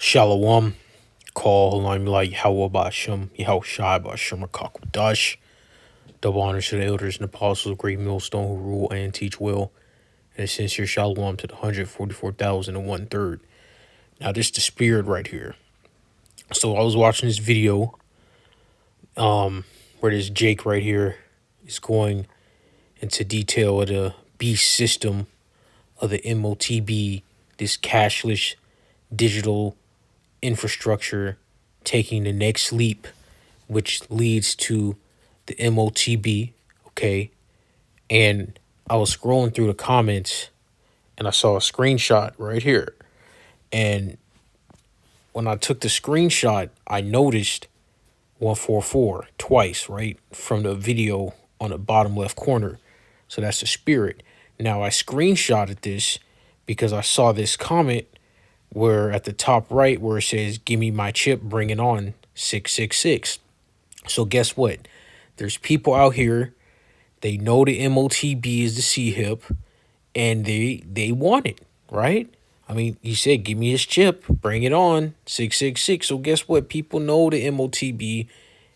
Shalom, call like Yahweh Bashem, Yahushai Bashem, Dash. Double honors to the elders and apostles of Great Millstone who rule and teach well. And a sincere shalom to the 144,001 third. Now, this is the spirit right here. So, I was watching this video where this Jake right here is going into detail of the beast system of the MOTB, this cashless digital infrastructure taking the next leap, which leads to the MOTB, okay? And I was scrolling through the comments and I saw a screenshot right here. And when I took the screenshot, I noticed 144 twice, right? From the video on the bottom left corner. So that's the spirit. Now I screenshotted this because I saw this comment where at the top right where it says, "Give me my chip, bring it on, 666." So guess what? There's people out here, they know the MOTB is the C-HIP, and they want it, right? I mean, he said, "Give me his chip, bring it on, 666." So guess what? People know the MOTB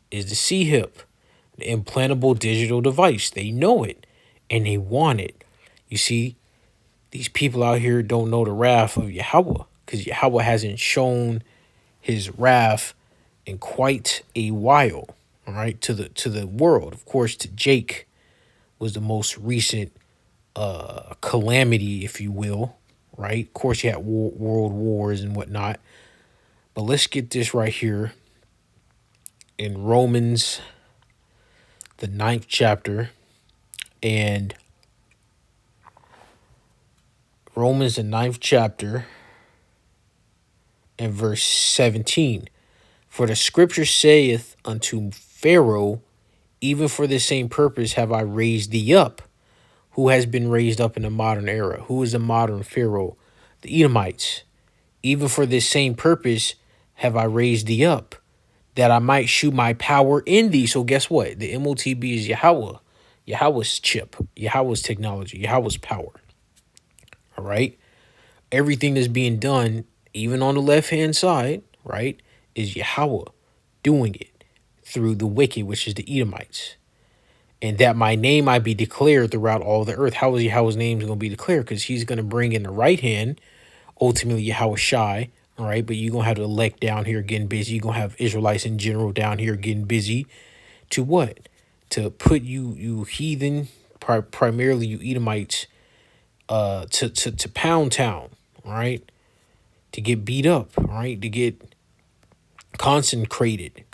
is the C-HIP, the implantable digital device. They know it, and they want it. You see, these people out here don't know the wrath of Yahweh, because Yahweh hasn't shown his wrath in quite a while, all right, to the world. Of course, to Jake was the most recent calamity, if you will, right? Of course, you had world wars and whatnot. But let's get this right here in Romans, the 9th chapter, and Romans, the 9th chapter, and verse 17. For the scripture saith unto Pharaoh, even for the same purpose have I raised thee up. Who has been raised up in the modern era? Who is the modern Pharaoh? The Edomites. Even for this same purpose have I raised thee up, that I might shew my power in thee. So guess what? The MOTB is Yahweh. Yahweh's chip. Yahweh's technology. Yahweh's power. All right? Everything that's being done, even on the left-hand side, right, is Yahweh doing it through the wicked, which is the Edomites. And that my name might be declared throughout all the earth. How is Yahweh's name going to be declared? Because he's going to bring in the right hand, ultimately Yahweh Shai, all right? But you're going to have the elect down here getting busy. You're going to have Israelites in general down here getting busy. To what? To put you heathen, primarily you Edomites, to pound town, all right? To get beat up, all right? To get consecrated,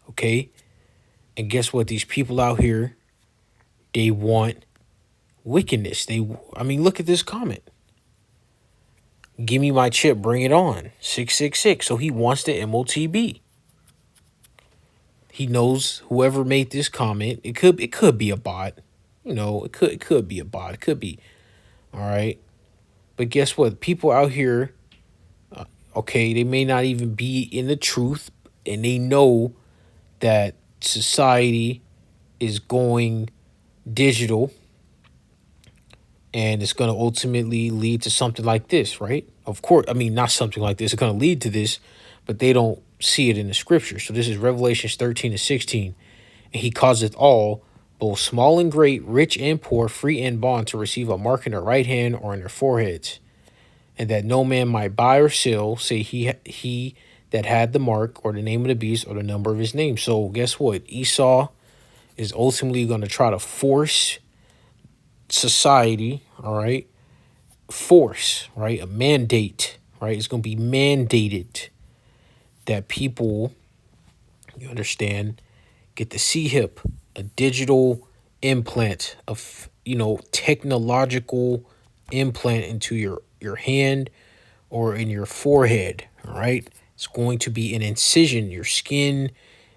okay? And guess what? These people out here, they want wickedness. I mean, look at this comment. Give me my chip, bring it on. 666. So he wants the MOTB. He knows whoever made this comment. It could be a bot. You know, it could be a bot. It could be. All right. But guess what? People out here, okay, they may not even be in the truth, and they know that society is going digital, and it's going to ultimately lead to something like this, right? Of course, I mean, not something like this. It's going to lead to this, but they don't see it in the scripture. So this is Revelations 13-16. And he causeth all, both small and great, rich and poor, free and bond, to receive a mark in their right hand or in their foreheads, and that no man might buy or sell, say he that had the mark, or the name of the beast, or the number of his name. So guess what? Esau is ultimately going to try to force society, all right? Force, right? A mandate, right? It's going to be mandated that people, you understand, get the C-HIP, a digital implant of, technological implant into your hand or in your forehead, all right? It's going to be an incision. Your skin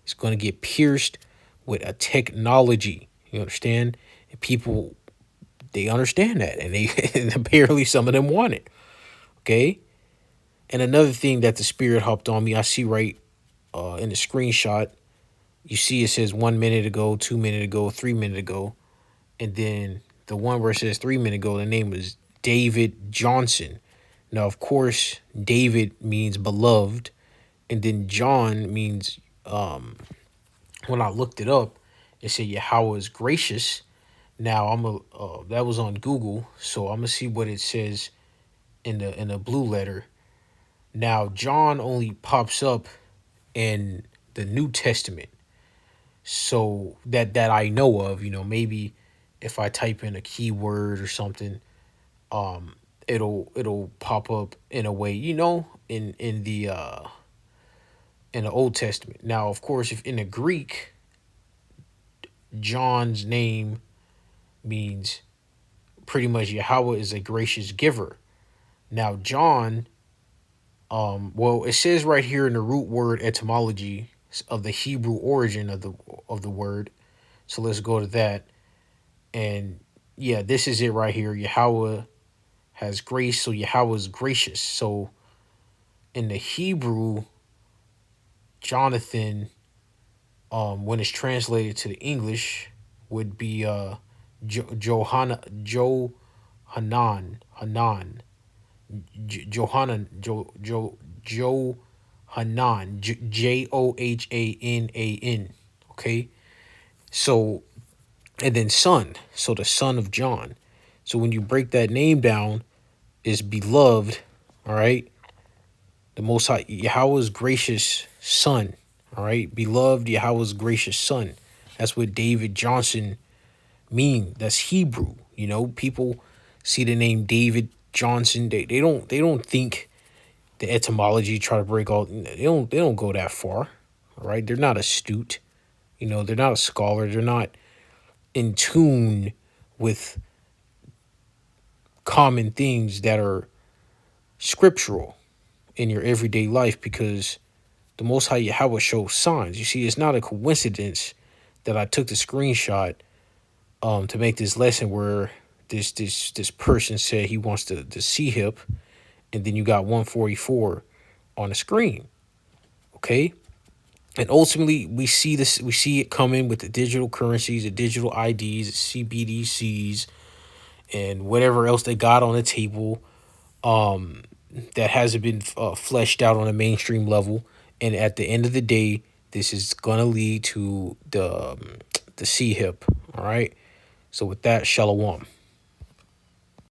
is going to get pierced with a technology, you understand? And people, they understand that, and they and apparently some of them want it, okay? And another thing that the spirit hopped on me, I see right in the screenshot, you see it says 1 minute ago, 2 minutes ago, 3 minutes ago. And then the one where it says 3 minutes ago, the name was David Johnson. Now, of course, David means beloved, and then John means, when I looked it up, it said Yahweh is gracious. Now that was on Google, so I'm gonna see what it says in the blue letter. Now John only pops up in the New Testament, so that I know of. Maybe if I type in a keyword or something, it'll pop up in a way, in the Old Testament. Now, of course, if in the Greek, John's name means pretty much Yahweh is a gracious giver. Now, John, well, it says right here in the root word etymology of the Hebrew origin of the word. So let's go to that. And yeah, this is it right here. Yahweh has grace, so Yahweh is gracious. So in the Hebrew, Jonathan, when it's translated to the English, would be Hanan, Johanan, Johanan, Johhanan. Okay, so and then son, so the son of John. So when you break that name down, is beloved. All right, the Most High Yahweh's gracious son. All right, beloved Yahweh's gracious son. That's what David Johnson mean. That's Hebrew. People see the name David Johnson. They don't think the etymology, try to break all. They don't go that far. All right, they're not astute. They're not a scholar. They're not in tune with common things that are scriptural in your everyday life, because the Most High Yahweh shows signs. You see, it's not a coincidence that I took the screenshot to make this lesson where this person said he wants the C hip, and then you got 144 on the screen. Okay, and ultimately we see this. We see it coming with the digital currencies, the digital IDs, the CBDCs, and whatever else they got on the table. That hasn't been fleshed out on a mainstream level. And at the end of the day, this is gonna lead to the C hip. All right. So with that, shalom.